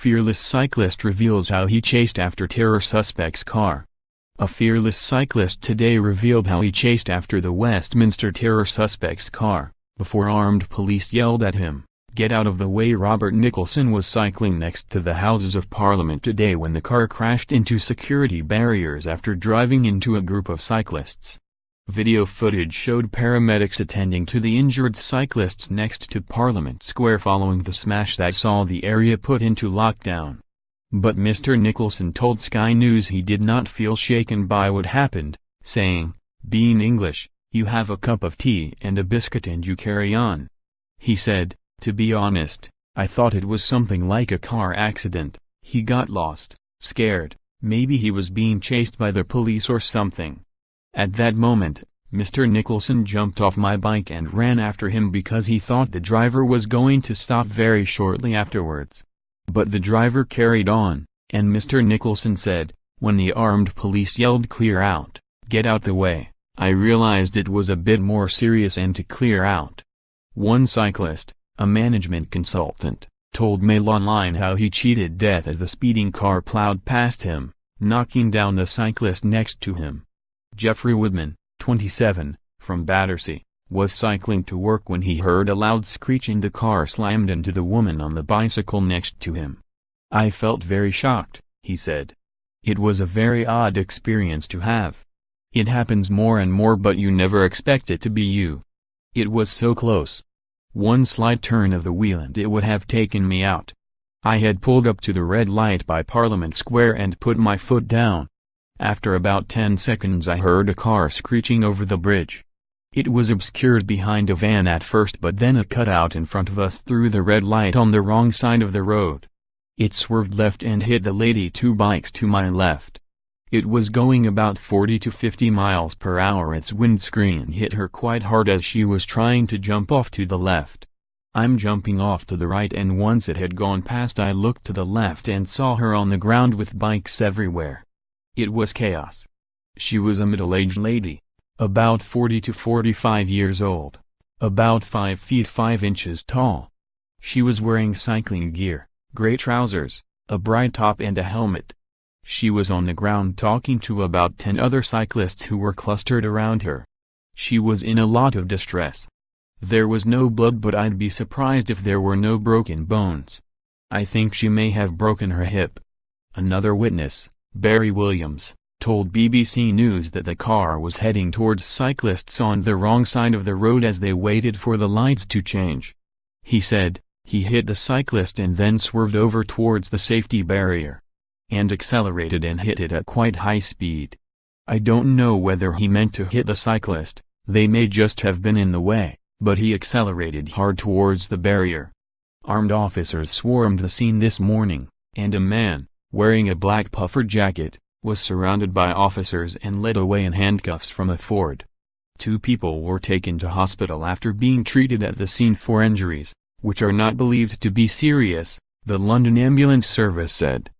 Fearless cyclist reveals how he chased after terror suspect's car. A fearless cyclist today revealed how he chased after the Westminster terror suspect's car, before armed police yelled at him, "Get out of the way." Robert Nicholson was cycling next to the Houses of Parliament today when the car crashed into security barriers after driving into a group of cyclists. Video footage showed paramedics attending to the injured cyclists next to Parliament Square following the smash that saw the area put into lockdown. But Mr. Nicholson told Sky News he did not feel shaken by what happened, saying, "Being English, you have a cup of tea and a biscuit and you carry on." He said, "To be honest, I thought it was something like a car accident. He got lost, scared, maybe he was being chased by the police or something. At that moment, Mr. Nicholson jumped off my bike and ran after him because he thought the driver was going to stop very shortly afterwards. But the driver carried on," and Mr. Nicholson said, "When the armed police yelled 'Clear out, get out the way,' I realized it was a bit more serious and to clear out." One cyclist, a management consultant, told Mail Online how he cheated death as the speeding car plowed past him, knocking down the cyclist next to him. Jeffrey Woodman, 27, from Battersea, was cycling to work when he heard a loud screeching. The car slammed into the woman on the bicycle next to him. "I felt very shocked," he said. "It was a very odd experience to have. It happens more and more but you never expect it to be you. It was so close. One slight turn of the wheel and it would have taken me out. I had pulled up to the red light by Parliament Square and put my foot down. After about 10 seconds I heard a car screeching over the bridge. It was obscured behind a van at first but then a cutout in front of us threw the red light on the wrong side of the road. It swerved left and hit the lady 2 bikes to my left. It was going about 40 to 50 miles per hour. Its windscreen hit her quite hard as she was trying to jump off to the left. I'm jumping off to the right and once it had gone past I looked to the left and saw her on the ground with bikes everywhere. It was chaos. She was a middle-aged lady, about 40 to 45 years old, about 5 feet 5 inches tall. She was wearing cycling gear, gray trousers, a bright top and a helmet. She was on the ground talking to about 10 other cyclists who were clustered around her. She was in a lot of distress. There was no blood but I'd be surprised if there were no broken bones. I think she may have broken her hip." Another witness, Barry Williams, told BBC News that the car was heading towards cyclists on the wrong side of the road as they waited for the lights to change. He said, "He hit the cyclist and then swerved over towards the safety barrier. And accelerated and hit it at quite high speed. I don't know whether he meant to hit the cyclist, they may just have been in the way, but he accelerated hard towards the barrier." Armed officers swarmed the scene this morning, and a man, wearing a black puffer jacket, was surrounded by officers and led away in handcuffs from a Ford. 2 people were taken to hospital after being treated at the scene for injuries, which are not believed to be serious, the London Ambulance Service said.